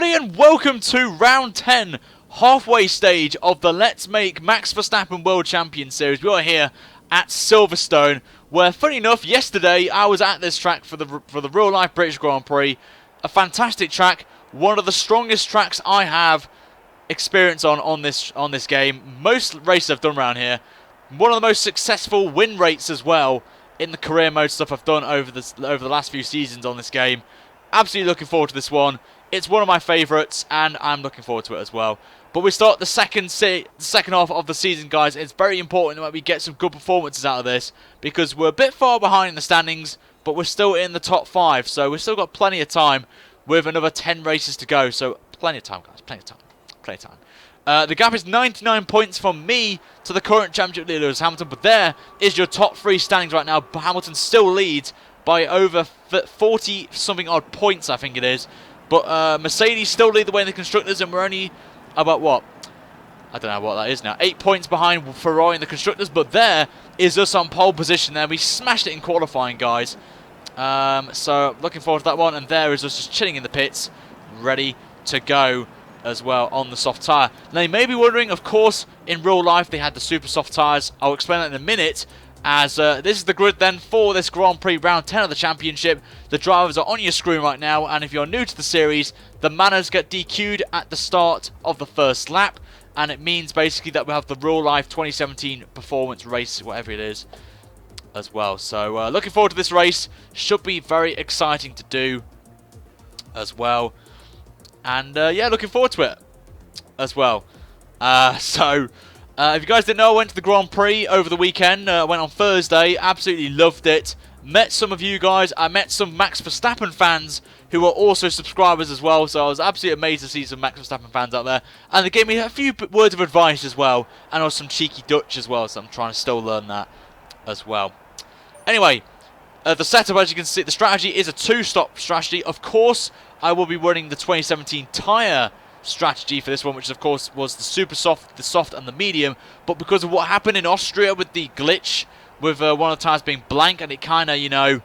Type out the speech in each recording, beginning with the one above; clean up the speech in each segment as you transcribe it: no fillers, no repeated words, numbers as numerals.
And welcome to round 10, halfway stage of the Let's Make Max Verstappen World Champion Series. We are here at Silverstone, where, funny enough, yesterday I was at this track for the real life British Grand Prix. A fantastic track, one of the strongest tracks I have experience on this game. Most races I've done around here, one of the most successful win rates as well in the career mode stuff I've done over the last few seasons on this game. Absolutely looking forward to this one. It's one of my favourites, and I'm looking forward to it as well. But we start the second half of the season, guys. It's very important that we get some good performances out of this, because we're a bit far behind in the standings, but we're still in the top 5. So we've still got plenty of time with another 10 races to go. So plenty of time, guys. Plenty of time. Plenty of time. The gap is 99 points from me to the current championship leader, Lewis Hamilton. But there is your top 3 standings right now. Hamilton still leads by over 40-something odd points, I think it is. But Mercedes still lead the way in the Constructors, and we're only about, what? I don't know what that is now. 8 points behind Ferrari in the Constructors, but there is us on pole position there. We smashed it in qualifying, guys. So looking forward to that one, and there is us just chilling in the pits, ready to go as well on the soft tyre. Now, you may be wondering, of course, in real life they had the super soft tyres. I'll explain that in a minute. As this is the grid then for this Grand Prix round 10 of the championship. The drivers are on your screen right now, and if you're new to the series, the manners get DQ'd at the start of the first lap, and it means basically that we have the real life 2017 performance race, whatever it is, as well. So looking forward to this race. Should be very exciting to do as well, and yeah, looking forward to it as well. If you guys didn't know, I went to the Grand Prix over the weekend. I went on Thursday. Absolutely loved it. Met some of you guys. I met some Max Verstappen fans who are also subscribers as well. So I was absolutely amazed to see some Max Verstappen fans out there. And they gave me a few words of advice as well. And also some cheeky Dutch as well. So I'm trying to still learn that as well. Anyway, the setup, as you can see, the strategy is a 2-stop strategy. Of course, I will be running the 2017 tyre strategy for this one, which of course was the super soft, the soft and the medium, but because of what happened in Austria with the glitch with one of the tyres being blank, and it kind of, you know,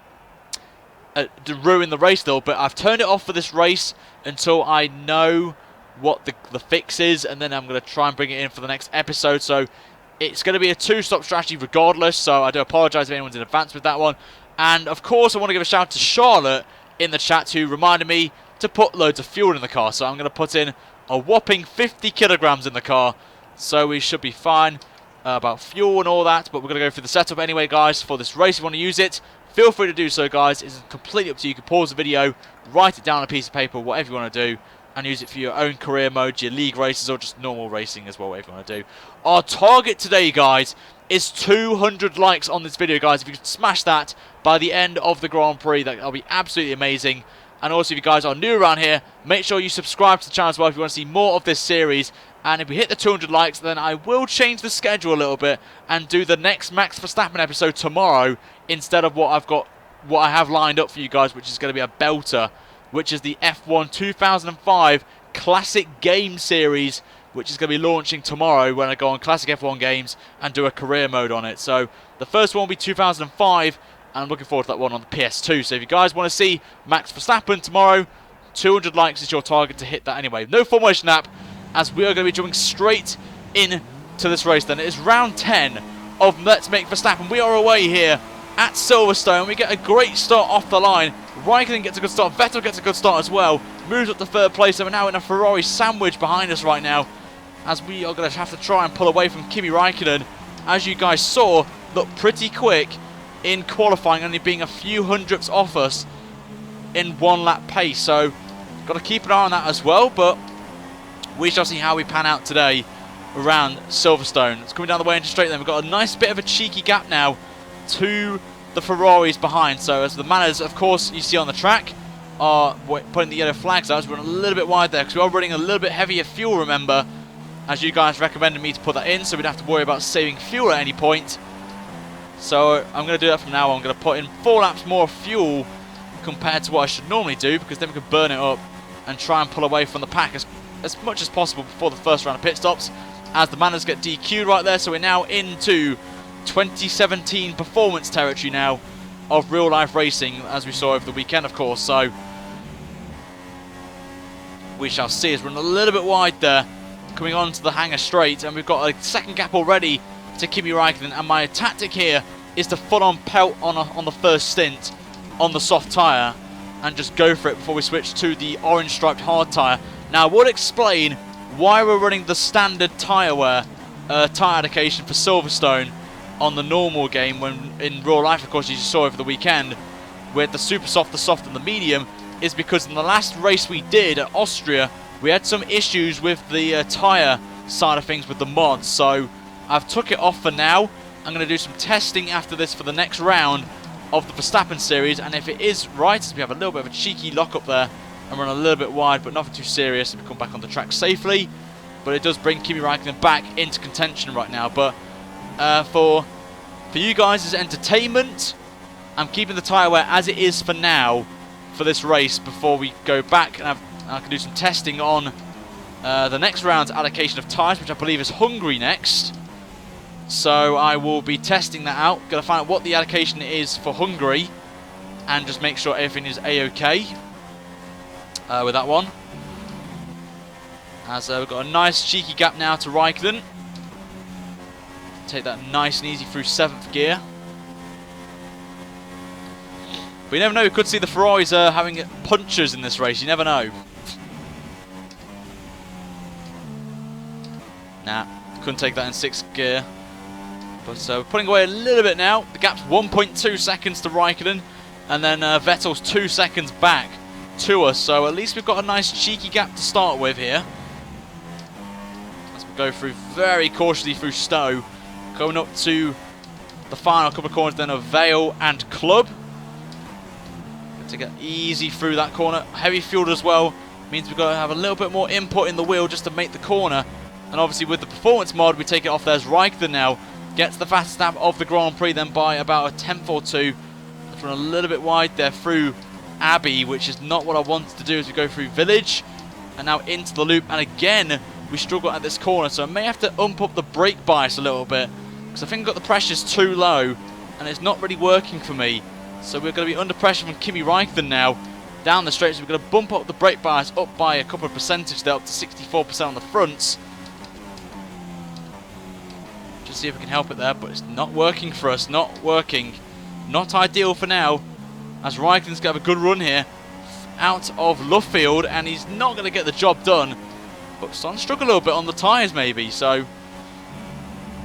ruined the race a little bit, I've turned it off for this race until I know what the fix is, and then I'm going to try and bring it in for the next episode. So it's going to be a 2-stop strategy regardless, so I do apologise if anyone's in advance with that one. And of course I want to give a shout out to Charlotte in the chat, who reminded me to put loads of fuel in the car. So I'm going to put in a whopping 50 kilograms in the car, so we should be fine about fuel and all that. But we're going to go through the setup anyway, guys, for this race. If you want to use it, feel free to do so, guys. It's completely up to you. You can pause the video, write it down on a piece of paper, whatever you want to do, and use it for your own career mode, your league races, or just normal racing as well, whatever you want to do. Our target today, guys, is 200 likes on this video, guys. If you could smash that by the end of the Grand Prix, that'll be absolutely amazing. And also, if you guys are new around here, make sure you subscribe to the channel as well if you want to see more of this series. And if we hit the 200 likes, then I will change the schedule a little bit and do the next Max Verstappen episode tomorrow instead of what I have lined up for you guys, which is going to be a belter, which is the F1 2005 Classic Game Series, which is going to be launching tomorrow when I go on Classic F1 Games and do a career mode on it. So the first one will be 2005. And I'm looking forward to that one on the PS2. So if you guys want to see Max Verstappen tomorrow, 200 likes is your target to hit that anyway. No formation app, as we are going to be jumping straight in to this race then. It is round 10 of Let's Make Verstappen. We are away here at Silverstone. We get a great start off the line. Raikkonen gets a good start. Vettel gets a good start as well. Moves up to 3rd place. And we're now in a Ferrari sandwich behind us right now, as we are going to have to try and pull away from Kimi Raikkonen. As you guys saw, looked pretty quick in qualifying, only being a few hundredths off us in 1 lap pace. So got to keep an eye on that as well, but we shall see how we pan out today around Silverstone. It's coming down the way into straight then. We've got a nice bit of a cheeky gap now to the Ferraris behind. So as the manners, of course, you see on the track are putting the yellow flags out. So we're running a little bit wide there because we are running a little bit heavier fuel, remember, as you guys recommended me to put that in, so we'd have to worry about saving fuel at any point. So I'm going to do that from now on. I'm going to put in 4 laps more fuel compared to what I should normally do, because then we can burn it up and try and pull away from the pack as much as possible before the first round of pit stops, as the manners get DQ'd right there. So we're now into 2017 performance territory now of real life racing, as we saw over the weekend, of course. So We shall see as we're a little bit wide there, coming on to the hangar straight, and we've got a second gap already to Kimi Räikkönen. And my tactic here is to full-on pelt on the first stint on the soft tyre and just go for it before we switch to the orange striped hard tyre. Now I would explain why we're running the standard tyre wear, tyre allocation for Silverstone on the normal game, when in real life, of course, as you saw over the weekend, with the super soft, the soft and the medium, is because in the last race we did at Austria, we had some issues with the tyre side of things with the mods. So I've took it off for now. I'm going to do some testing after this for the next round of the Verstappen series, and if it is right, we have a little bit of a cheeky lock up there and run a little bit wide, but nothing too serious, and we come back on the track safely. But it does bring Kimi Räikkönen back into contention right now. But for you guys as entertainment, I'm keeping the tyre wear as it is for now for this race before we go back, and I can do some testing on the next round's allocation of tyres, which I believe is Hungary next. So I will be testing that out. Going to find out what the allocation is for Hungary and just make sure everything is A-OK with that one. As we've got a nice cheeky gap now to Räikkönen. Take that nice and easy through 7th gear. But you never know, we could see the Ferraris having punchers in this race, you never know. Nah, couldn't take that in 6th gear. But we're pulling away a little bit now. The gap's 1.2 seconds to Räikkönen, and then Vettel's 2 seconds back to us. So at least we've got a nice cheeky gap to start with here. As we go through very cautiously through Stowe, going up to the final couple of corners then of Vale and Club. To get easy through that corner. Heavy fueled as well means we've got to have a little bit more input in the wheel just to make the corner. And obviously with the performance mod, we take it off. There's Räikkönen now. Gets the fastest lap of the Grand Prix then by about a tenth or two. Let's run a little bit wide there through Abbey, which is not what I wanted to do as we go through Village. And now into the loop. And again, we struggle at this corner. So I may have to ump up the brake bias a little bit, because I think I've got the pressures too low and it's not really working for me. So we're going to be under pressure from Kimi Räikkönen now down the straight. So we're going to bump up the brake bias up by a couple of percentage there, up to 64% on the fronts. Just see if we can help it there, but it's not working for us. Not working. Not ideal for now, as Räikkönen's going to have a good run here out of Luffield, and he's not going to get the job done. But starting to struggle a little bit on the tyres maybe, so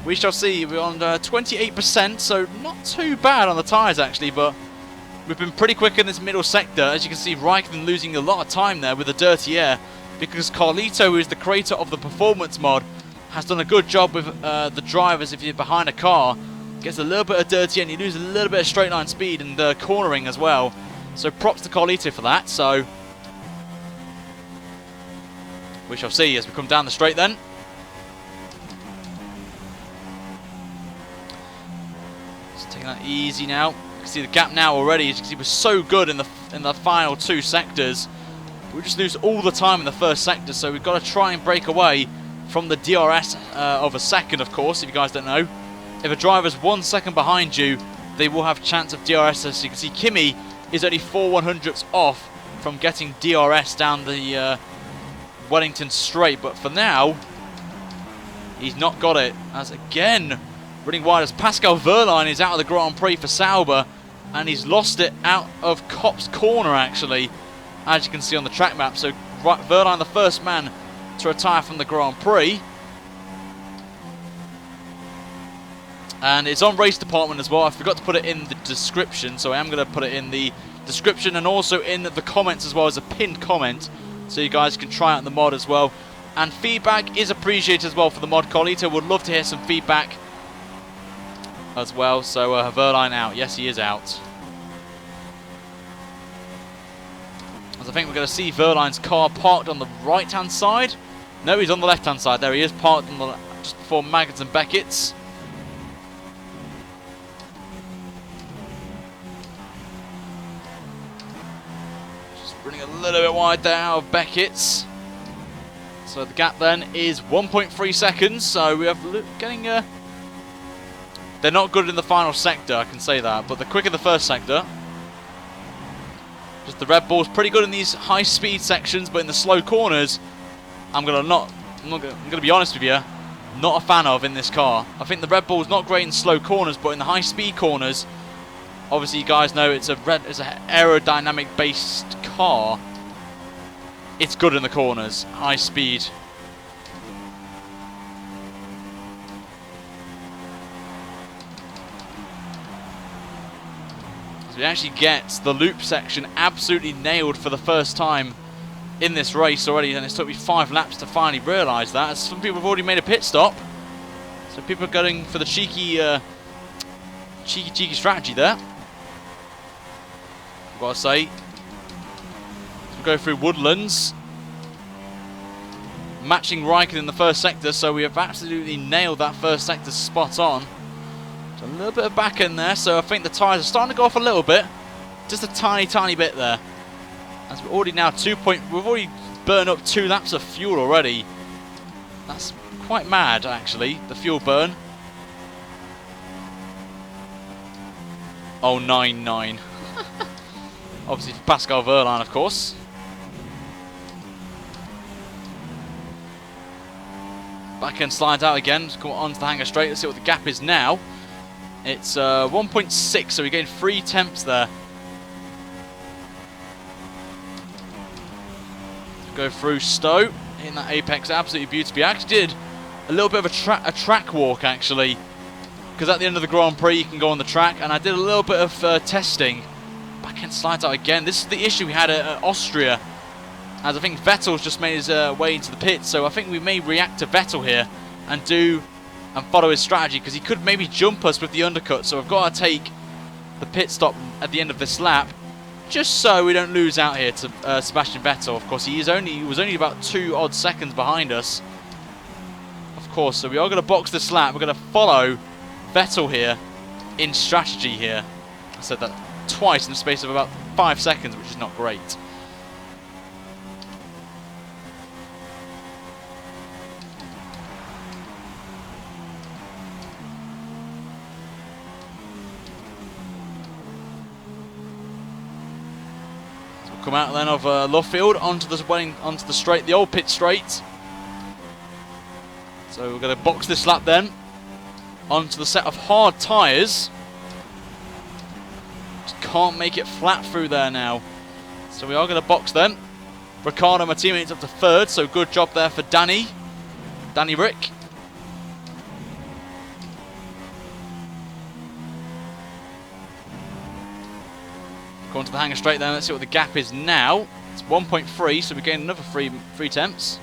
we shall see. We're on 28%, so not too bad on the tyres actually, but we've been pretty quick in this middle sector. As you can see, Räikkönen losing a lot of time there with the dirty air, because Carlito, who is the creator of the performance mod, has done a good job with the drivers. If you're behind a car, gets a little bit of dirty air and you lose a little bit of straight line speed and cornering as well. So props to Carlito for that. So we shall see as we come down the straight then. Just taking that easy now. You can see the gap now already. As you can see, we're so good in the final 2 sectors. We just lose all the time in the first sector, so we've got to try and break away from the DRS of a second, of course, if you guys don't know. If a driver's 1 second behind you, they will have chance of DRS. As you can see, Kimi is only 4/100ths off from getting DRS down the Wellington straight, but for now, he's not got it. As again, running wide as Pascal Wehrlein is out of the Grand Prix for Sauber, and he's lost it out of Kopp's corner actually, as you can see on the track map. So Wehrlein, the first man to retire from the Grand Prix. And it's on race department as well. I forgot to put it in the description, so I am going to put it in the description and also in the comments as well as a pinned comment, so you guys can try out the mod as well. And feedback is appreciated as well for the mod. Carlito would love to hear some feedback as well. So Wehrlein out. Yes, he is out. As I think we're going to see Wehrlein's car parked on the right-hand side. No, he's on the left-hand side. There he is, parked on the just before Maggotts and Beckett's. Just running a little bit wide there out of Beckett's. So the gap then is 1.3 seconds. So we have getting they're not good in the final sector, I can say that, but they're quick in the first sector. Just the Red Bull's pretty good in these high-speed sections, but in the slow corners, I'm gonna be honest with you, not a fan of in this car. I think the Red Bull's not great in slow corners, but in the high-speed corners, obviously you guys know it's an aerodynamic-based car. It's good in the corners, high speed. So we actually get the loop section absolutely nailed for the first time in this race already, and it's took me 5 laps to finally realise that. Some people have already made a pit stop, so people are going for the cheeky strategy there. I've got to say, we go through woodlands, matching Raikkonen in the first sector, so we have absolutely nailed that first sector spot on. So a little bit of back end there, so I think the tyres are starting to go off a little bit, just a tiny bit there. As we're already now we've already burned up 2 laps of fuel already. That's quite mad, actually, the fuel burn. Oh, 9-9. Obviously for Pascal Wehrlein, of course. Back end slides out again, come onto the hangar straight. Let's see what the gap is now. It's 1.6, so we gained 3 tenths there. Go through Stowe, hitting that apex absolutely beautifully. I actually did a little bit of a track walk, actually, because at the end of the Grand Prix you can go on the track, and I did a little bit of testing. Back end slides out again. This is the issue we had at Austria, as I think Vettel's just made his way into the pit, so I think we may react to Vettel here and follow his strategy, because he could maybe jump us with the undercut. So I've got to take the pit stop at the end of this lap, just so we don't lose out here to Sebastian Vettel. Of course, he was only about 2 odd seconds behind us. Of course, so we are going to box this lap. We're going to follow Vettel here in strategy here. I said that twice in the space of about 5 seconds, which is not great. Come out then of Luffield onto the straight, the old pit straight. So we're going to box this lap then onto the set of hard tyres. Just can't make it flat through there now. So we are going to box then. Ricciardo, my teammate's up to 3rd, so good job there for Danny Rick. Going to the hangar straight then, let's see what the gap is now. It's 1.3, so we gain another 3 tenths.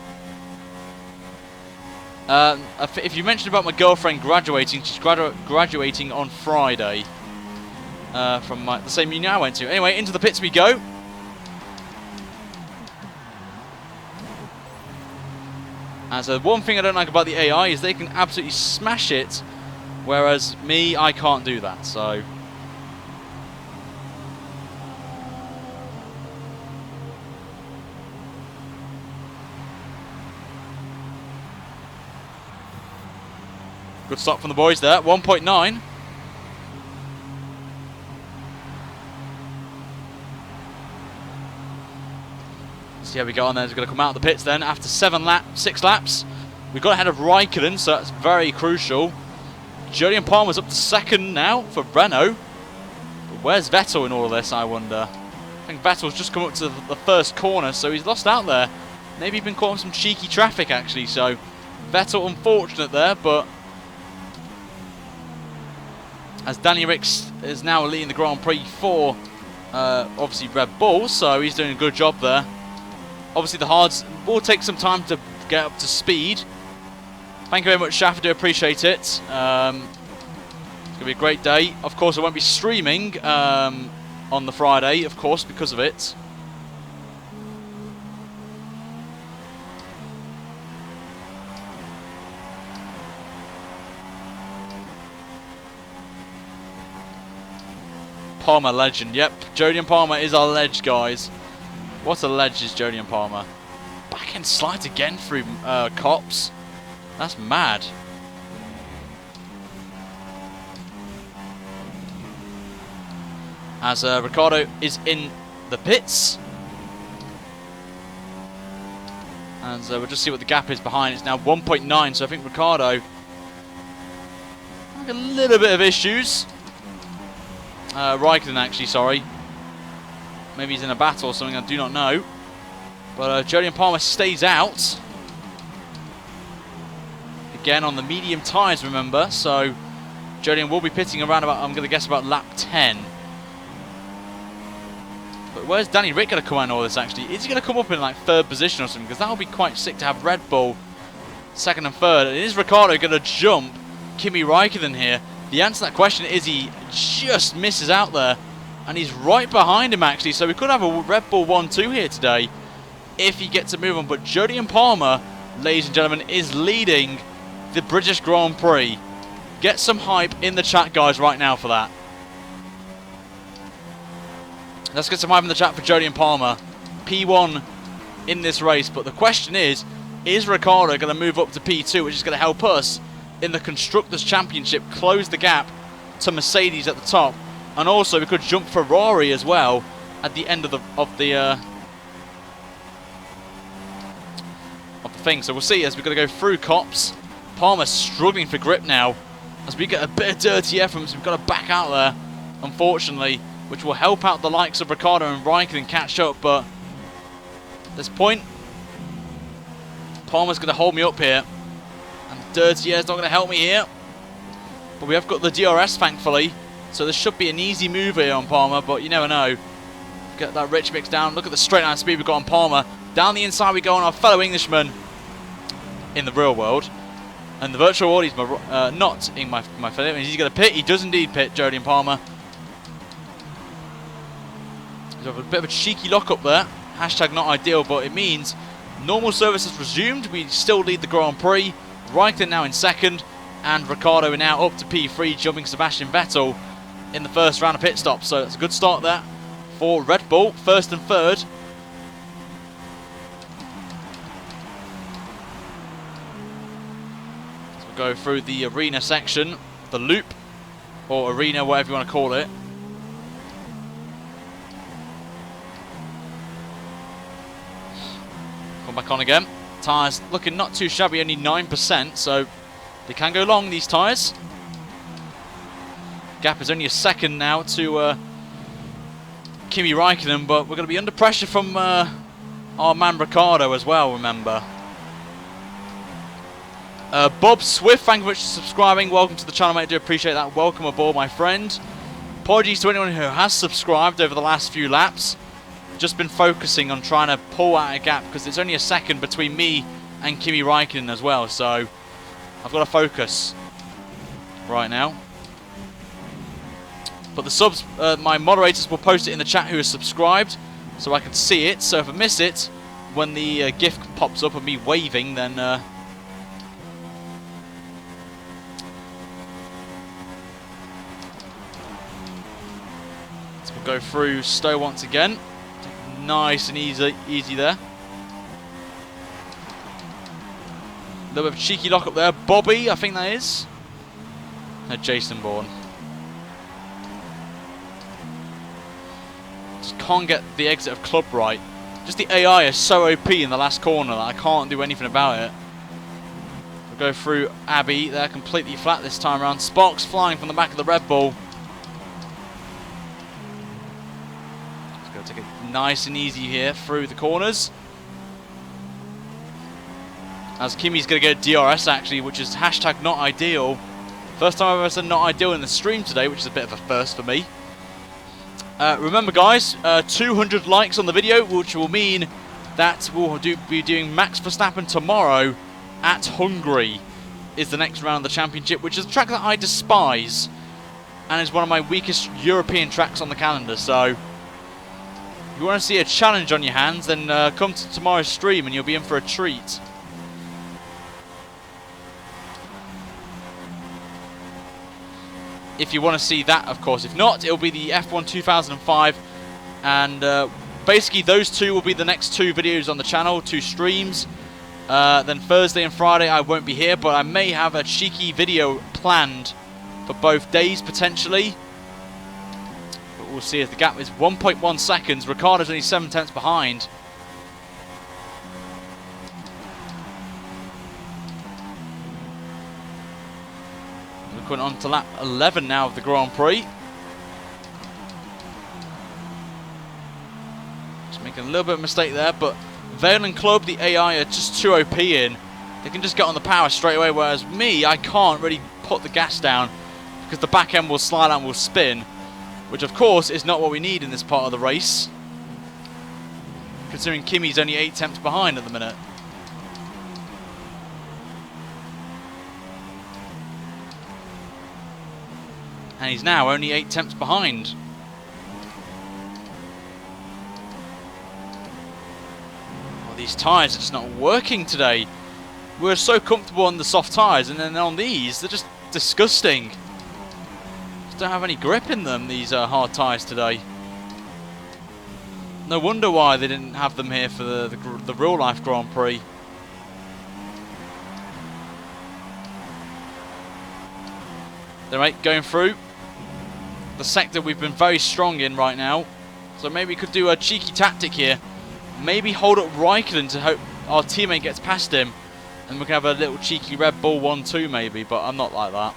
If you mentioned about my girlfriend graduating, she's graduating on Friday from the same uni I went to. Anyway, into the pits we go. And so one thing I don't like about the AI is they can absolutely smash it, whereas me, I can't do that. So good stop from the boys there, 1.9. See how we go on there. We're going to come out of the pits then after 6 laps. We got ahead of Raikkonen, so that's very crucial. Julian Palmer's up to 2nd now for Renault. But where's Vettel in all of this, I wonder? I think Vettel's just come up to the first corner, so he's lost out there. Maybe he's been caught in some cheeky traffic, actually. So Vettel unfortunate there, but as Danny Ricks is now leading the Grand Prix for obviously Red Bull, so he's doing a good job there. Obviously the hards will take some time to get up to speed. Thank you very much, Shaf, I do appreciate it. It's going to be a great day. Of course I won't be streaming on the Friday, of course, because of it. Palmer legend, yep. Jodian Palmer is our ledge, guys. What a ledge is Jodian Palmer. Back end slides again through Cops. That's mad. As Ricciardo is in the pits. And we'll just see what the gap is behind. It's now 1.9, so I think Ricciardo a little bit of issues. Raikkonen actually, sorry. Maybe he's in a battle or something, I do not know. But Jolyon Palmer stays out. Again on the medium tyres, remember. So Jolyon will be pitting around about, I'm going to guess, about lap 10. But where's Danny Rick going to come out in all this actually? Is he going to come up in like third position or something? Because that would be quite sick to have Red Bull second and third. And is Ricciardo going to jump Kimi Raikkonen here? The answer to that question is he just misses out there. And he's right behind him actually. So we could have a Red Bull 1-2 here today if he gets to move on. But Jolyon Palmer, ladies and gentlemen, is leading the British Grand Prix. Get some hype in the chat, guys, right now for that. Let's get some hype in the chat for Jolyon Palmer. P1 in this race. But the question is Ricciardo going to move up to P2, which is going to help us in the Constructors' Championship close the gap to Mercedes at the top. And also we could jump Ferrari as well at the end of the thing. So we'll see as we're going to go through Cops. Palmer's struggling for grip now as we get a bit of dirty air from him, so we've got to back out there, unfortunately, which will help out the likes of Ricciardo and Raikkonen catch up. But at this point, Palmer's going to hold me up here, and dirty air's not going to help me here. But we have got the DRS, thankfully, so this should be an easy move here on Palmer, but you never know. Get that rich mix down. Look at the straight line speed we've got on Palmer. Down the inside we go on our fellow Englishman in the real world. And the virtual world, he's not in my fellow. He's going to pit. He does indeed pit, Jolyon Palmer. He's got a bit of a cheeky lock up there. Hashtag not ideal, but it means normal service has resumed. We still lead the Grand Prix. Raikkonen now in second. And Ricciardo are now up to P3, jumping Sebastian Vettel in the first round of pit stops. So it's a good start there for Red Bull, first and third. So we'll go through the arena section, the loop, or arena, whatever you want to call it. Come back on again. Tyres looking not too shabby, only 9%, so they can go long, these tyres. Gap is only a second now to Kimi Raikkonen, but we're going to be under pressure from our man Ricciardo as well, remember. Bob Swift, thank you very much for subscribing. Welcome to the channel, mate. I do appreciate that. Welcome aboard, my friend. Apologies to anyone who has subscribed over the last few laps. Just been focusing on trying to pull out a gap because it's only a second between me and Kimi Raikkonen as well, so I've got to focus right now. But the subs, my moderators will post it in the chat who is subscribed, so I can see it. So if I miss it, when the GIF pops up of me waving, then so we'll go through Stowe once again. Nice and easy there. A little bit of a cheeky lock up there. Bobby, I think that is. No, Jason Bourne. Just can't get the exit of club right. Just the AI is so OP in the last corner that I can't do anything about it. We'll go through Abbey. They're completely flat this time around. Sparks flying from the back of the Red Bull. Just going to take it nice and easy here through the corners. As Kimi's going to go DRS actually, which is hashtag not ideal. First time I've ever said not ideal in the stream today, which is a bit of a first for me. Remember guys, 200 likes on the video, which will mean that we'll be doing Max Verstappen tomorrow at Hungary, is the next round of the championship, which is a track that I despise and is one of my weakest European tracks on the calendar. So if you want to see a challenge on your hands, then come to tomorrow's stream and you'll be in for a treat. If you want to see that, of course. If not, it'll be the F1 2005. And basically, those two will be the next two videos on the channel, two streams. Then Thursday and Friday, I won't be here, but I may have a cheeky video planned for both days, potentially. But we'll see as the gap is 1.1 seconds. Ricciardo's only 7 tenths behind. We're going on to lap 11 now of the Grand Prix. Just making a little bit of a mistake there, but Vale and Club, the AI, are just too OP in. They can just get on the power straight away, whereas me, I can't really put the gas down because the back end will slide out and will spin, which of course is not what we need in this part of the race, considering Kimi's only 8 tenths behind at the minute. And he's now only 8 tenths behind. Well, these tyres are just not working today. We're so comfortable on the soft tyres, and then on these, they're just disgusting. Just don't have any grip in them, these hard tyres today. No wonder why they didn't have them here for the real life Grand Prix. They're right, going through the sector we've been very strong in right now. So maybe we could do a cheeky tactic here. Maybe hold up Raikkonen to hope our teammate gets past him. And we can have a little cheeky Red Bull 1-2 maybe, but I'm not like that.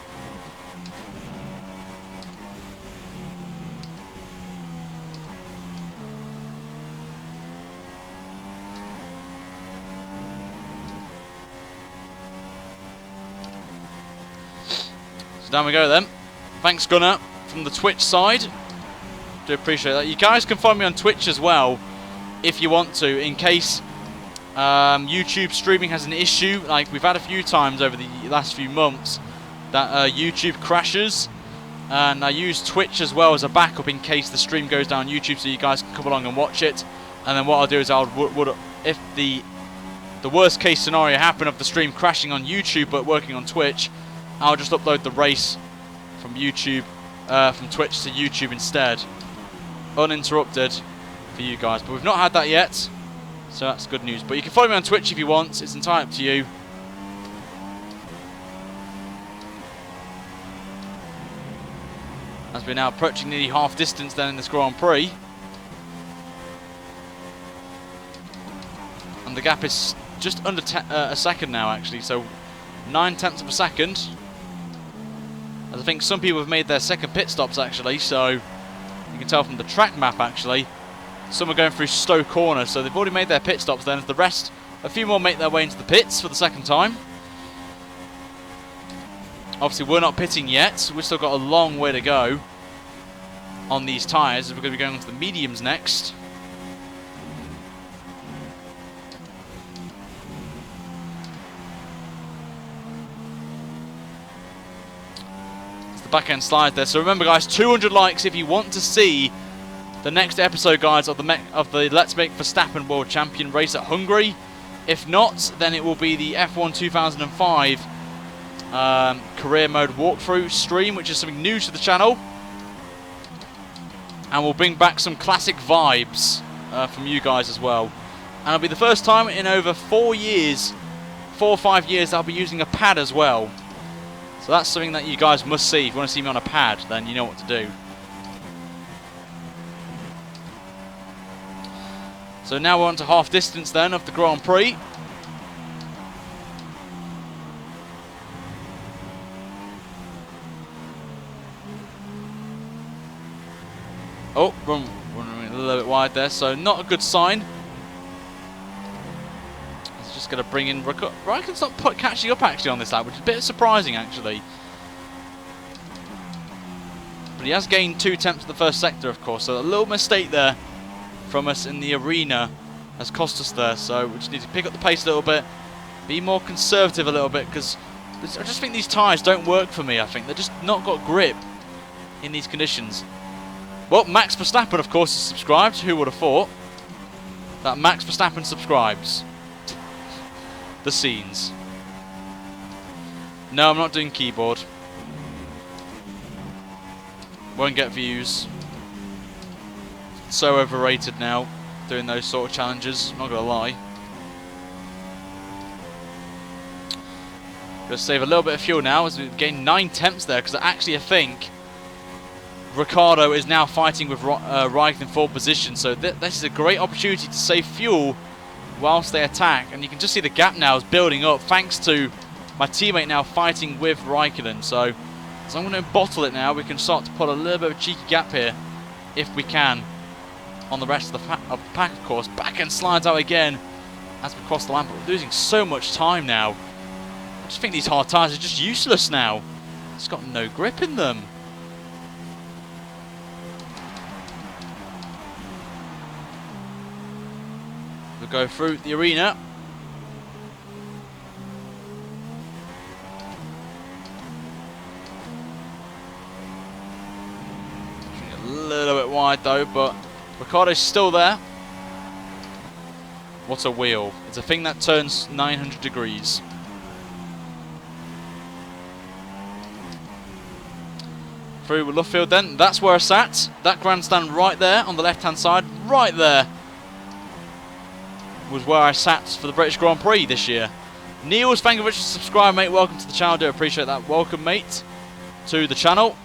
So down we go then. Thanks Gunnar from the Twitch side. Do appreciate that. You guys can find me on Twitch as well if you want to, in case YouTube streaming has an issue. Like we've had a few times over the last few months that YouTube crashes, and I use Twitch as well as a backup in case the stream goes down YouTube, so you guys can come along and watch it. And then what I'll do is if the worst case scenario happened of the stream crashing on YouTube but working on Twitch, I'll just upload the race from YouTube, from Twitch to YouTube instead, uninterrupted for you guys. But we've not had that yet, so that's good news. But you can follow me on Twitch if you want. It's entirely up to you. As we're now approaching nearly half distance then in this Grand Prix, and the gap is just under a second now actually, so 9 tenths of a second. As I think some people have made their second pit stops actually, so you can tell from the track map actually. Some are going through Stowe Corner, so they've already made their pit stops then. As the rest, a few more make their way into the pits for the second time. Obviously we're not pitting yet, we've still got a long way to go on these tyres. We're going to be going on to the mediums next. Back end slide there. So remember guys, 200 likes if you want to see the next episode guys of the Let's Make Verstappen World Champion race at Hungary. If not, then it will be the F1 2005 career mode walkthrough stream, which is something new to the channel, and we'll bring back some classic vibes from you guys as well. And it'll be the first time in over 4 or 5 years I'll be using a pad as well. So that's something that you guys must see. If you want to see me on a pad, then you know what to do. So now we're on to half distance then of the Grand Prix. Oh, running a little bit wide there, so not a good sign. Just going to bring in Raikkonen's not catching up actually on this lap, which is a bit surprising actually. But he has gained 2 tenths in the first sector, of course, so a little mistake there from us in the arena has cost us there. So we just need to pick up the pace a little bit, be more conservative a little bit, because I just think these tyres don't work for me. I think they're just not got grip in these conditions. Well, Max Verstappen, of course, is subscribed. Who would have thought that Max Verstappen subscribes? The scenes. No, I'm not doing keyboard. Won't get views. So overrated now, doing those sort of challenges, not gonna lie. Gonna save a little bit of fuel now as we gain 9 tenths there, because actually I think Ricciardo is now fighting with Raikkonen in 4th position, so this is a great opportunity to save fuel whilst they attack. And you can just see the gap now is building up thanks to my teammate now fighting with Raikkonen. So as I'm going to bottle it now, we can start to put a little bit of a cheeky gap here, if we can, on the rest of the pack, of course. Back end slides out again as we cross the line, but we're losing so much time now. I just think these hard tyres are just useless now. It's got no grip in them. We'll go through the arena. A little bit wide though, but Ricciardo's still there. What a wheel. It's a thing that turns 900 degrees. Through with Luffield then. That's where I sat. That grandstand right there on the left hand side. Right there was where I sat for the British Grand Prix this year. Niels, thank you very much for subscribing, mate. Welcome to the channel. Do appreciate that. Welcome, mate, to the channel.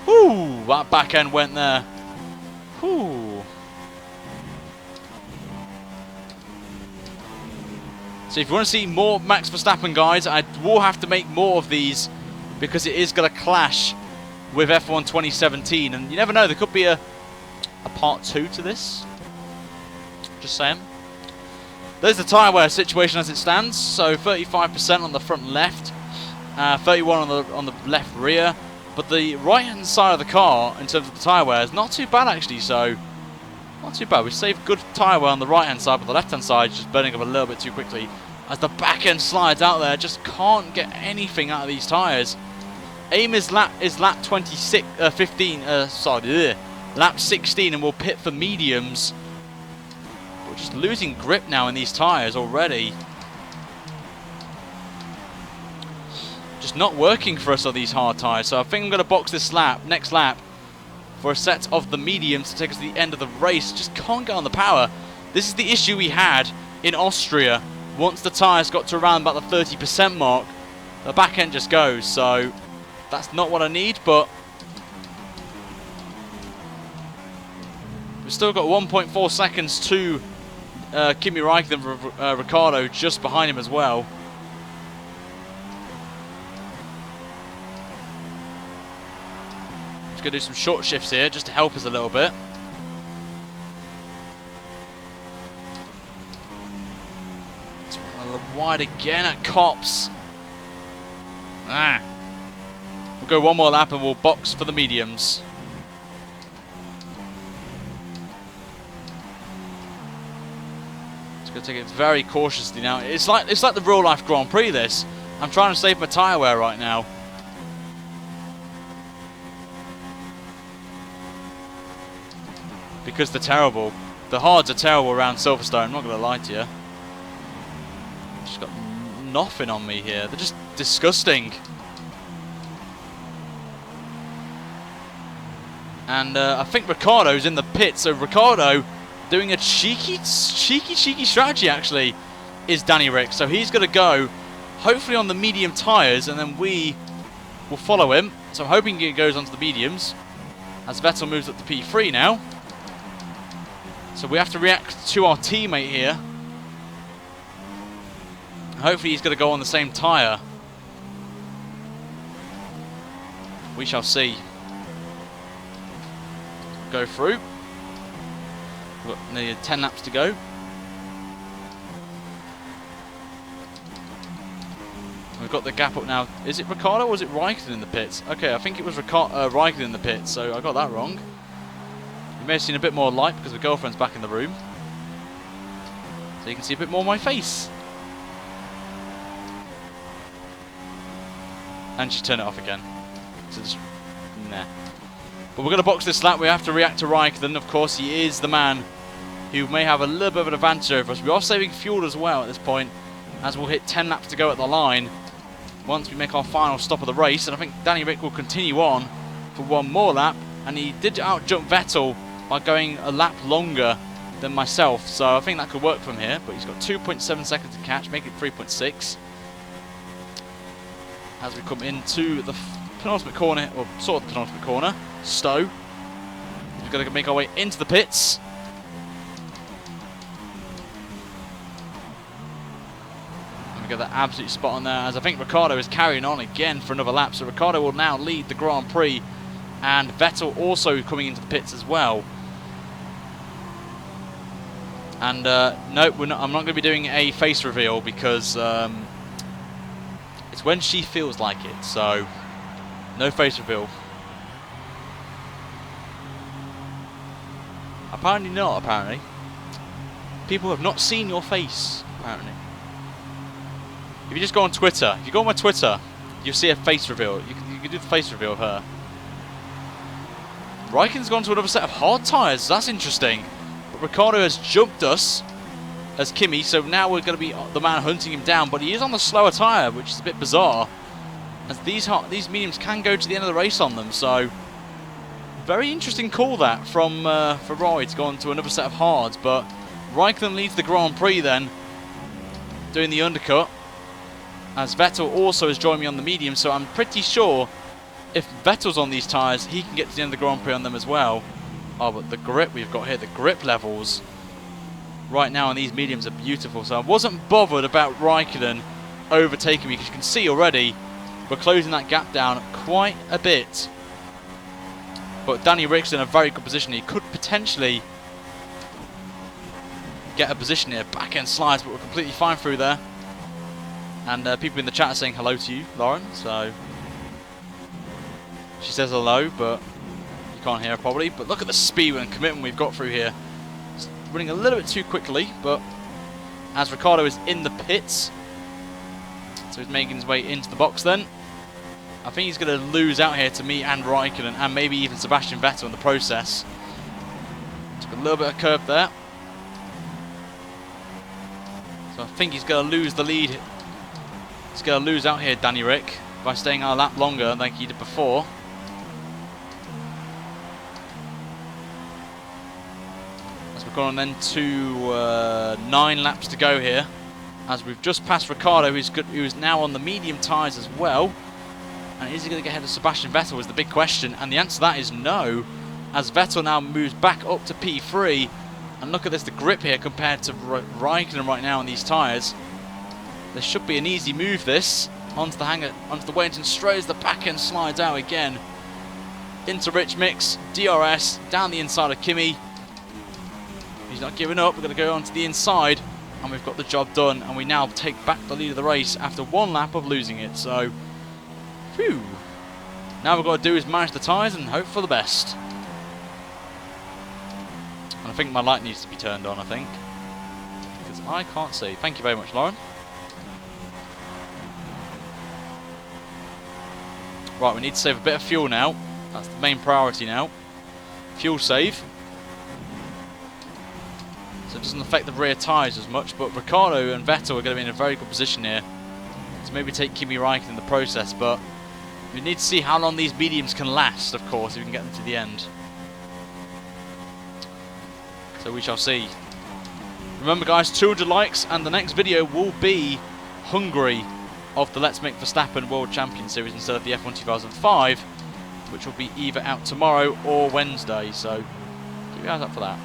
Whoo! That back end went there. Whoo! So if you want to see more Max Verstappen, guys, I will have to make more of these because it is going to clash with F1 2017. And you never know, there could be a part 2 to this. Just saying. There's the tyre wear situation as it stands. So 35% on the front left, 31 on the left rear. But the right-hand side of the car, in terms of the tyre wear, is not too bad actually. So not too bad. We saved good tyre wear on the right-hand side, but the left-hand side is just burning up a little bit too quickly. As the back end slides out there, just can't get anything out of these tyres. Aim is lap 16, and we'll pit for mediums. We're just losing grip now in these tyres already. Just not working for us on these hard tyres. So I think I'm going to box this next lap, for a set of the mediums to take us to the end of the race. Just can't get on the power. This is the issue we had in Austria. Once the tyres got to around about the 30% mark, the back end just goes. So that's not what I need, but we've still got 1.4 seconds to Kimi Raikkonen, Ricciardo just behind him as well. Just going to do some short shifts here just to help us a little bit. It's wide again at Cops. We'll go one more lap and we'll box for the mediums. Just gonna take it very cautiously now. It's like the real life Grand Prix. This. I'm trying to save my tyre wear right now. Because they're terrible. The hards are terrible around Silverstone. I'm not gonna lie to you. Just got nothing on me here. They're just disgusting. And I think Ricciardo's in the pit. So Ricciardo doing a cheeky strategy actually is Danny Rick. So he's going to go hopefully on the medium tyres and then we will follow him. So I'm hoping he goes onto the mediums as Vettel moves up to P3 now. So we have to react to our teammate here. Hopefully he's going to go on the same tyre. We shall see. Go through. We've got nearly 10 laps to go. We've got the gap up now. Is it Ricciardo or was it Raikkonen in the pits? Okay, I think it was Raikkonen in the pits, so I got that wrong. You may have seen a bit more light because the girlfriend's back in the room. So you can see a bit more of my face. And she turned it off again. So just, nah. But we're going to box this lap. We have to react to Raikkonen. Of course, he is the man who may have a little bit of an advantage over us. We are saving fuel as well at this point, as we'll hit 10 laps to go at the line once we make our final stop of the race. And I think Danny Rick will continue on for one more lap. And he did out-jump Vettel by going a lap longer than myself. So I think that could work from here. But he's got 2.7 seconds to catch, make it 3.6. As we come into the penultimate corner, or sort of the penultimate corner. Stowe. We've got to make our way into the pits. And we got that absolute spot on there, as I think Ricciardo is carrying on again for another lap. So Ricciardo will now lead the Grand Prix, and Vettel also coming into the pits as well. And no, I'm not going to be doing a face reveal because it's when she feels like it. So no face reveal. Apparently not, apparently. People have not seen your face, apparently. If you just go on Twitter, if you go on my Twitter, you'll see a face reveal. You can do the face reveal of her. Raikkonen's gone to another set of hard tyres. That's interesting. But Ricciardo has jumped us as Kimi, so now we're going to be the man hunting him down. But he is on the slower tyre, which is a bit bizarre, as these mediums can go to the end of the race on them. So very interesting call that from Ferrari to go on to another set of hards. But Raikkonen leads the Grand Prix then, doing the undercut, as Vettel also has joined me on the medium. So I'm pretty sure if Vettel's on these tyres, he can get to the end of the Grand Prix on them as well. Oh, but the grip we've got here, the grip levels right now on these mediums are beautiful. So I wasn't bothered about Raikkonen overtaking me, because you can see already we're closing that gap down quite a bit. But Danny Rick's in a very good position. He could potentially get a position here. Back end slides, but we're completely fine through there. And people in the chat are saying hello to you, Lauren. So she says hello, but you can't hear her probably. But look at the speed and commitment we've got through here. It's running a little bit too quickly, but as Ricciardo is in the pits, so he's making his way into the box then. I think he's going to lose out here to me and Raikkonen, and maybe even Sebastian Vettel in the process. Took a little bit of curve there. So I think he's going to lose the lead. He's going to lose out here, Danny Rick, by staying on a lap longer than he did before. As we've gone on then to 9 laps to go here, as we've just passed Ricciardo, who's now on the medium tyres as well. And is he going to get ahead of Sebastian Vettel is the big question, and the answer to that is no, as Vettel now moves back up to P3. And look at this, the grip here compared to Raikkonen right now on these tyres. This should be an easy move, this, onto the hanger, onto the Wellington straight as the back end slides out again. Into Rich Mix, DRS, down the inside of Kimi. He's not giving up, we're going to go onto the inside, and we've got the job done, and we now take back the lead of the race after 1 lap of losing it. So phew. Now we've got to do is manage the tyres and hope for the best. And I think my light needs to be turned on, I think, because I can't see. Thank you very much, Lauren. Right, we need to save a bit of fuel now. That's the main priority now. Fuel save. So it doesn't affect the rear tyres as much, but Ricciardo and Vettel are going to be in a very good position here to maybe take Kimi Raikkonen in the process, but we need to see how long these mediums can last, of course, if we can get them to the end. So we shall see. Remember guys, 200 likes and the next video will be Hungary of the Let's Make Verstappen World Champion Series instead of the F1 2005, which will be either out tomorrow or Wednesday, so keep your eyes up for that.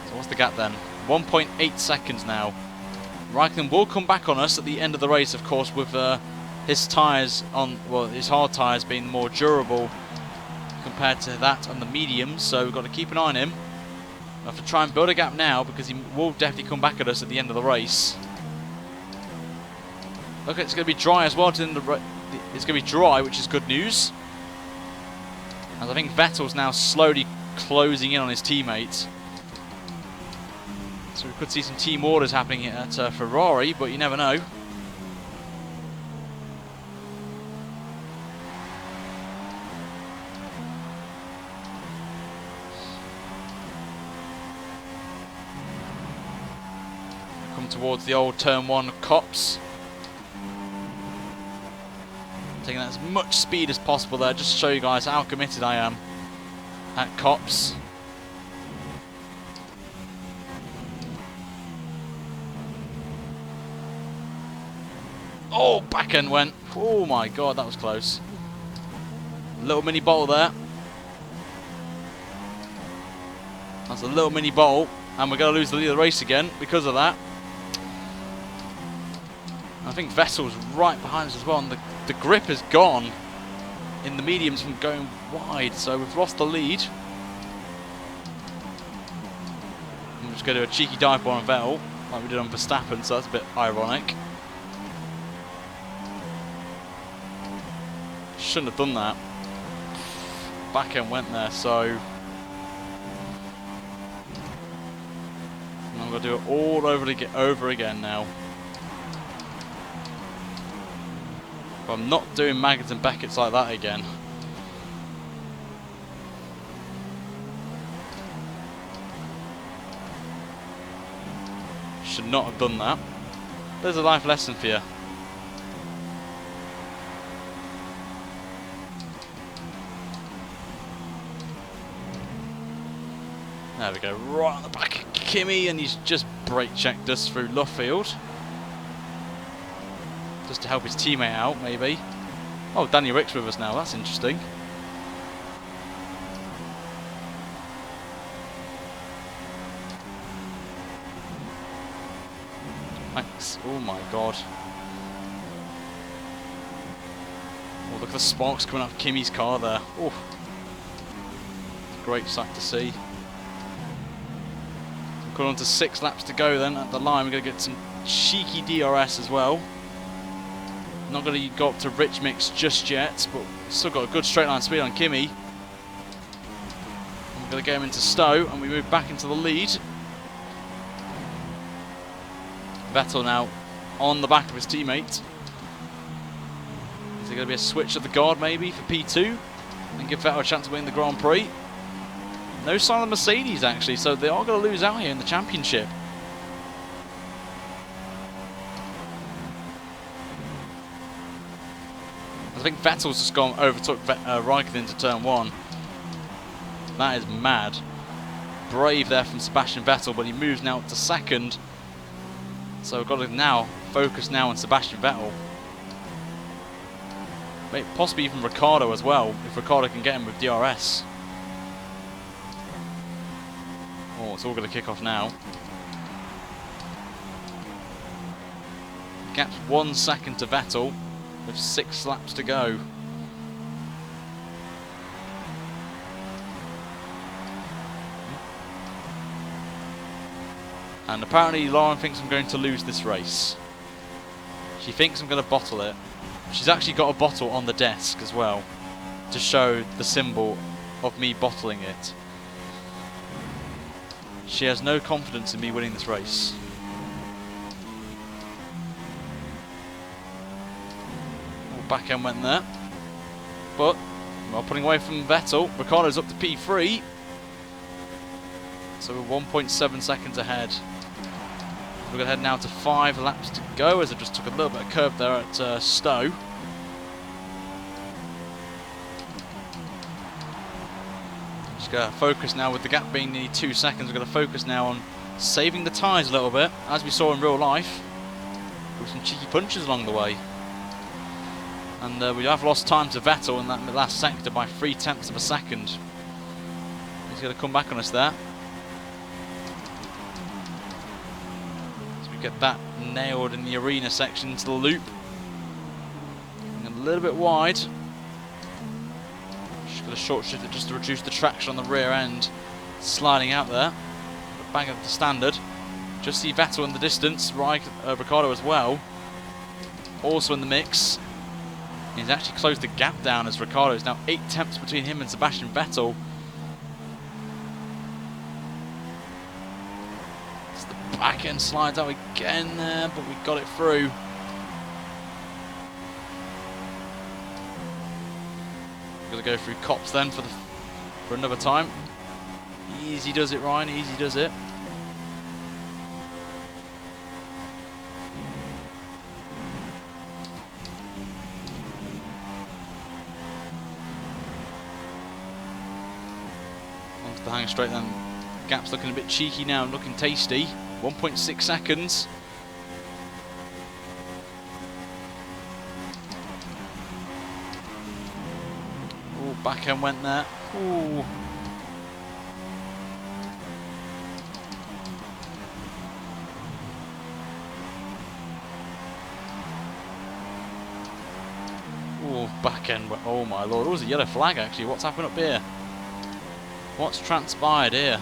So what's the gap then? 1.8 seconds now. Raikkonen will come back on us at the end of the race, of course, with his tyres on, well, his hard tyres being more durable compared to that on the mediums. So we've got to keep an eye on him. We have to try and build a gap now, because he will definitely come back at us at the end of the race. Look, it's going to be dry as well. It's going to be dry, which is good news, as I think Vettel's now slowly closing in on his teammates. So we could see some team orders happening at Ferrari, but you never know. Come towards the old turn 1 Cops. Taking as much speed as possible there, just to show you guys how committed I am at Cops. Oh, back end went. Oh my god, that was close. Little mini bottle there. That's a little mini bottle. And we're going to lose the lead of the race again because of that. I think Vettel's right behind us as well. And the grip is gone in the mediums from going wide. So we've lost the lead. I'm just going to do a cheeky dive bomb on Vettel, like we did on Verstappen, so that's a bit ironic. Shouldn't have done that. Back end went there, so I'm going to do it all over again now. But I'm not doing Maggots and Beckett's like that again. Should not have done that. There's a life lesson for you. There we go, right on the back of Kimi, and he's just brake checked us through Luffield. Just to help his teammate out, maybe. Oh, Danny Rick's with us now, that's interesting. Thanks. Oh my god. Oh, look at the sparks coming off Kimi's car there. Oh, great sight to see. We're on to 6 laps to go then at the line. We're going to get some cheeky DRS as well. Not going to go up to rich mix just yet, but still got a good straight line speed on Kimi. We're going to get him into Stowe and we move back into the lead. Vettel now on the back of his teammate. Is there going to be a switch of the guard maybe for P2 and give Vettel a chance to win the Grand Prix? No sign of Mercedes actually, so they are going to lose out here in the championship. I think Vettel's just gone overtook Raikkonen into turn 1. That is mad. Brave there from Sebastian Vettel, but he moves now to second. So we've got to now focus now on Sebastian Vettel. Maybe possibly even Ricciardo as well, if Ricciardo can get him with DRS. Oh, it's all going to kick off now. Gap's 1 second to Vettel with 6 laps to go. And apparently Lauren thinks I'm going to lose this race. She thinks I'm going to bottle it. She's actually got a bottle on the desk as well to show the symbol of me bottling it. She has no confidence in me winning this race. Oh, back end went there. But, well, putting away from Vettel, Ricciardo's up to P3. So we're 1.7 seconds ahead. We're going to head now to 5 laps to go as I just took a little bit of curve there at Stowe. Just going to focus now with the gap being nearly 2 seconds. We're going to focus now on saving the tyres a little bit, as we saw in real life, with some cheeky punches along the way. And we have lost time to Vettel in that last sector by 0.3 of a second. He's going to come back on us there. Get that nailed in the arena section to the loop. And a little bit wide. Just got to short shift it just to reduce the traction on the rear end. Sliding out there. Bang up the standard. Just see Vettel in the distance. Ricciardo as well. Also in the mix. He's actually closed the gap down as Ricciardo is now 0.8 between him and Sebastian Vettel. Back end slides out again there, but we got it through. Gonna go through Cops then for another time. Easy does it, Ryan. Easy does it. Onto the hang straight then. Gap's looking a bit cheeky now, looking tasty. 1.6 seconds. back end went there. Ooh. Ooh, back end went. Oh my lord. Oh, there's a yellow flag actually. What's happened up here? What's transpired here?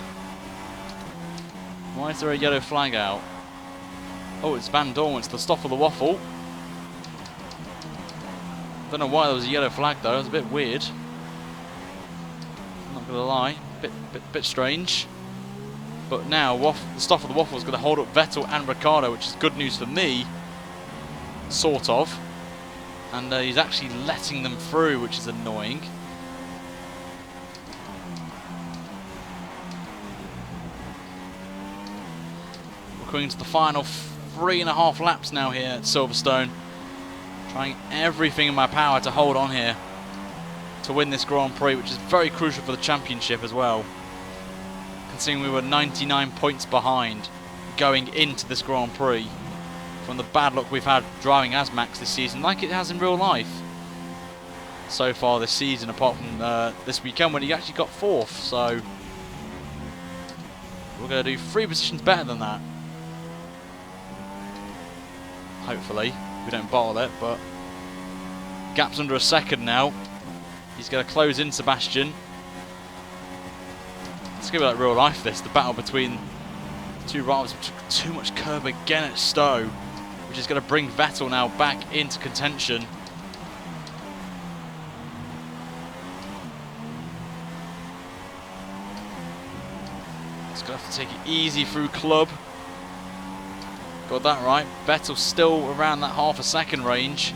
Why is there a yellow flag out? Oh, it's Van Dorn. It's the stop of the waffle. Don't know why there was a yellow flag though. It was a bit weird. I'm not gonna lie, bit strange. But now the stop of the waffle is going to hold up Vettel and Ricciardo, which is good news for me, sort of. And he's actually letting them through, which is annoying. We're coming to the final 3.5 laps now here at Silverstone. Trying everything in my power to hold on here to win this Grand Prix, which is very crucial for the championship as well. Considering we were 99 points behind going into this Grand Prix from the bad luck we've had driving as Max this season, like it has in real life so far this season, apart from this weekend when he actually got 4th. So we're going to do 3 positions better than that. Hopefully. We don't bottle it, but gap's under a second now. He's going to close in Sebastian. It's going to be like real life this, the battle between the two rivals. Too much curb again at Stowe, which is going to bring Vettel now back into contention. He's going to have to take it easy through Club. Got that right. Vettel still around that half a second range.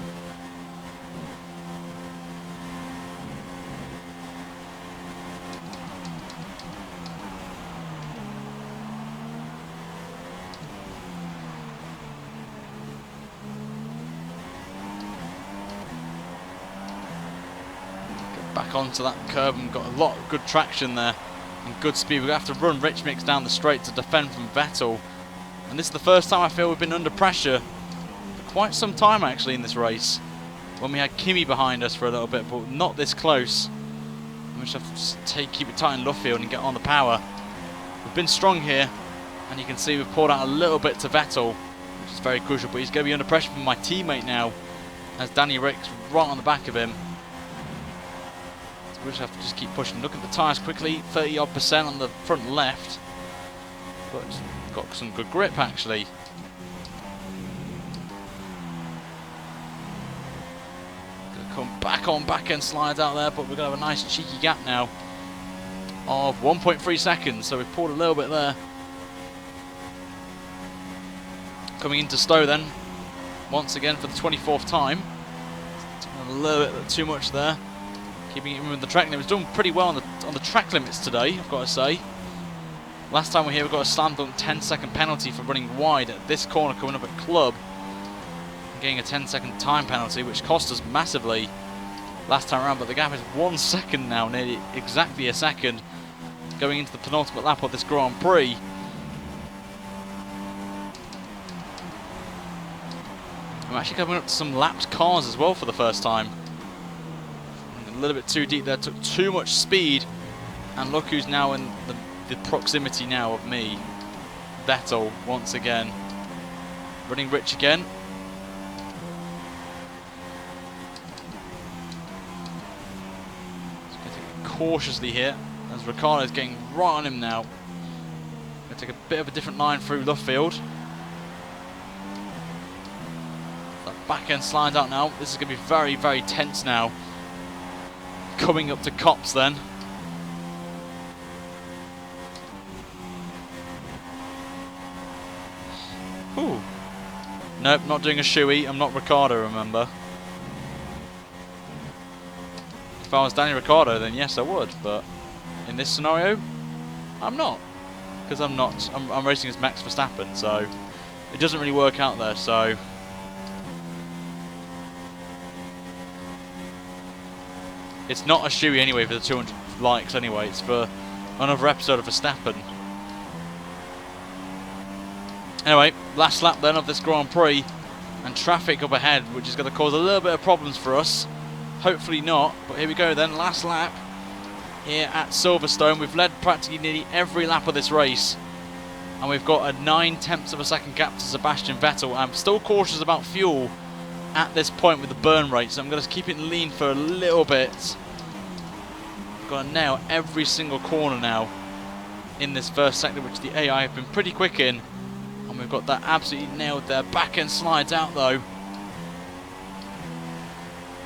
Get back onto that curb and got a lot of good traction there and good speed. We're going to have to run Rich Mix down the straight to defend from Vettel. And this is the first time I feel we've been under pressure for quite some time actually in this race. When we had Kimi behind us for a little bit, but not this close. We just have to just keep it tight in Luffield and get on the power. We've been strong here, and you can see we've poured out a little bit to Vettel, which is very crucial, but he's going to be under pressure from my teammate now, as Danny Rick's right on the back of him. So we just have to just keep pushing. Look at the tyres quickly, 30-odd% on the front left. But got some good grip actually. Gonna come back on back end slides out there, but we're gonna have a nice cheeky gap now of 1.3 seconds, so we've pulled a little bit there. Coming into Stowe then, once again for the 24th time. A little bit too much there. Keeping it with the track limits. Doing pretty well on the track limits today, I've got to say. Last time we were here, we got a slam dunk 10-second penalty for running wide at this corner coming up at Club. Getting a 10-second time penalty, which cost us massively last time around, but the gap is 1 second now, nearly exactly a second, going into the penultimate lap of this Grand Prix. I'm actually coming up to some lapped cars as well for the first time. A little bit too deep there, took too much speed, and look who's now in the proximity now of me. Vettel once again. Running Rich again. Just going to take it cautiously here, as Ricciardo's getting right on him now. Going to take a bit of a different line through Luffield. That back end slides out now. This is going to be very, very tense now. Coming up to Cops then. Ooh. Nope, not doing a shoey. I'm not Ricciardo, remember. If I was Danny Ricciardo, then yes, I would. But in this scenario, I'm not. Because I'm not. I'm racing as Max Verstappen, so it doesn't really work out there. So it's not a shoey anyway for the 200 likes anyway. It's for another episode of Verstappen. Anyway, last lap then of this Grand Prix, and traffic up ahead, which is going to cause a little bit of problems for us. Hopefully not, but here we go then, last lap here at Silverstone. We've led practically nearly every lap of this race, and we've got a 9/10 of a second gap to Sebastian Vettel. I'm still cautious about fuel at this point with the burn rate, so I'm going to keep it lean for a little bit. We've got to nail every single corner now in this first sector, which the AI have been pretty quick in, and we've got that absolutely nailed there. Back end slides out though.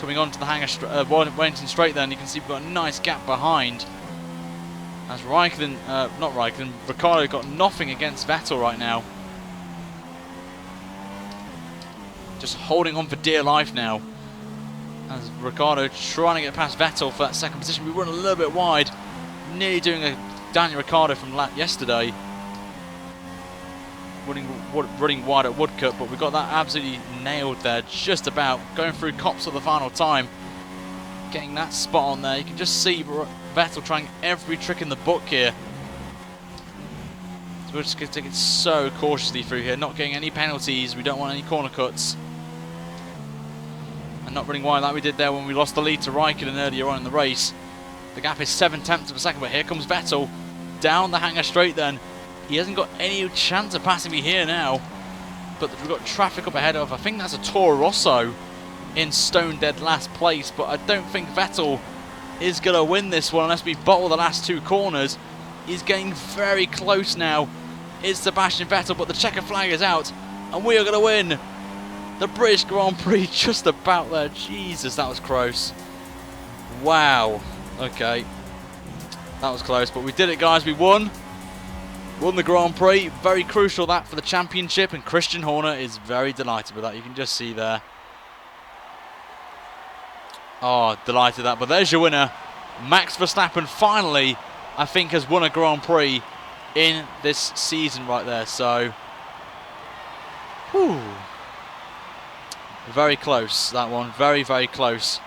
Coming on to the hangar, Wellington straight there, and you can see we've got a nice gap behind. As Ricciardo got nothing against Vettel right now. Just holding on for dear life now. As Ricciardo trying to get past Vettel for that second position. We run a little bit wide, nearly doing a Daniel Ricciardo from lap yesterday. Running wide at Woodcut, but we got that absolutely nailed there, just about. Going through Cops for the final time. Getting that spot on there. You can just see Vettel trying every trick in the book here. So we're just going to take it so cautiously through here, not getting any penalties. We don't want any corner cuts. And not running wide like we did there when we lost the lead to Raikkonen earlier on in the race. The gap is 7/10 of a second, but here comes Vettel down the hangar straight then. He hasn't got any chance of passing me here now. But we've got traffic up ahead of, I think that's a Toro Rosso in stone dead last place. But I don't think Vettel is going to win this one unless we bottle the last two corners. He's getting very close now. It's Sebastian Vettel, but the checker flag is out. And we are going to win the British Grand Prix just about there. Jesus, that was close. Wow. Okay. That was close, but we did it, guys. We won. Won the Grand Prix. Very crucial that for the championship, and Christian Horner is very delighted with that. You can just see there. Oh, delighted with that. But there's your winner. Max Verstappen finally, I think, has won a Grand Prix in this season right there. So, whew. Very close, that one. Very, very close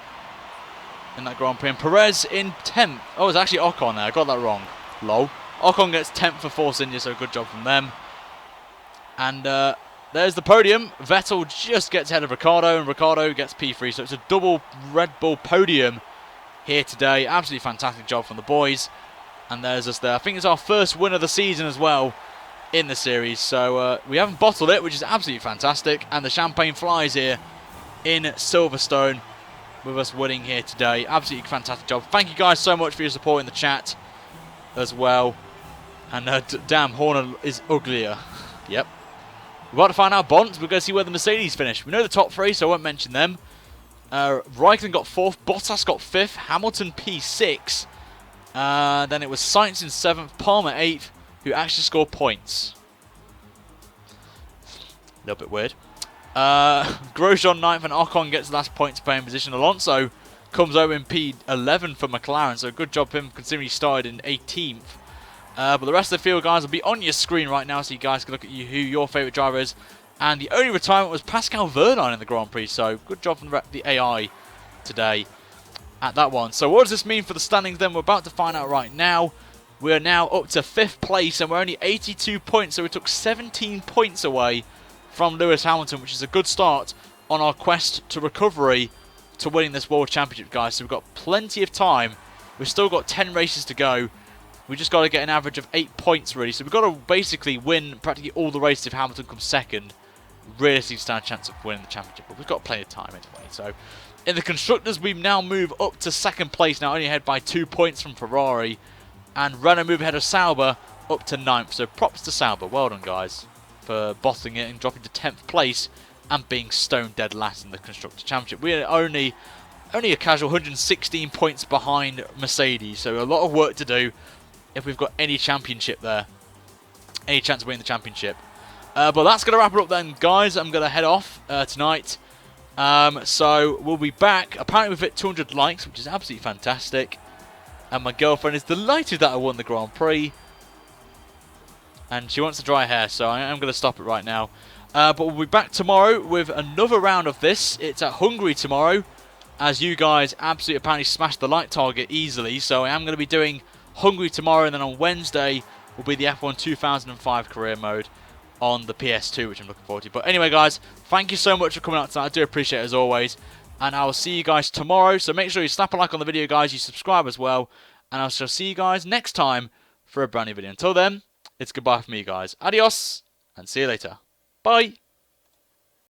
in that Grand Prix. And Perez in 10th. Oh, it's actually Ocon there. I got that wrong. Lol. Ocon gets 10th for Force India, so good job from them. And there's the podium. Vettel just gets ahead of Ricciardo, and Ricciardo gets P3. So it's a double Red Bull podium here today. Absolutely fantastic job from the boys. And there's us there. I think it's our first win of the season as well in the series. So we haven't bottled it, which is absolutely fantastic. And the champagne flies here in Silverstone with us winning here today. Absolutely fantastic job. Thank you guys so much for your support in the chat as well. And damn, Horner is uglier. Yep. We're about to find out bonds. We're going to see where the Mercedes finish. We know the top three, so I won't mention them. Raikkonen got 4th. Bottas got 5th. Hamilton P6. Then it was Sainz in 7th. Palmer 8th, who actually scored points. A little bit weird. Grosjean 9th, and Ocon gets the last points playing position. Alonso comes over in P11 for McLaren, so good job him considering he started in 18th. But the rest of the field, guys, will be on your screen right now, so you guys can look at who your favourite driver is. And the only retirement was Pascal Wehrlein in the Grand Prix, so good job from the AI today at that one. So what does this mean for the standings then? We're about to find out right now. We're now up to 5th place, and we're only 82 points, so we took 17 points away from Lewis Hamilton, which is a good start on our quest to recovery to winning this World Championship, guys. So we've got plenty of time. We've still got 10 races to go. We just got to get an average of 8 points, really. So we've got to basically win practically all the races if Hamilton comes second. Realistically stand a chance of winning the championship, but we've got plenty of time anyway. So in the Constructors, we now move up to 2nd place, now only ahead by 2 points from Ferrari. And Renault move ahead of Sauber up to 9th. So props to Sauber. Well done, guys, for bottling it and dropping to 10th place and being stone dead last in the Constructors Championship. We're only a casual 116 points behind Mercedes. So a lot of work to do if we've got any championship there. Any chance of winning the championship. But that's going to wrap it up then, guys. I'm going to head off tonight. So we'll be back. Apparently we've hit 200 likes, which is absolutely fantastic. And my girlfriend is delighted that I won the Grand Prix. And she wants to dry hair, so I am going to stop it right now. But we'll be back tomorrow with another round of this. It's at Hungary tomorrow, as you guys absolutely apparently smashed the like target easily. So I am going to be doing Hungary tomorrow, and then on Wednesday will be the F1 2005 career mode on the PS2, which I'm looking forward to. But anyway, guys, thank you so much for coming out tonight. I do appreciate it as always. and I will see you guys tomorrow. So make sure you slap a like on the video, guys. You subscribe as well. And I shall see you guys next time for a brand new video. Until then, it's goodbye from me, guys. Adios, and see you later. Bye.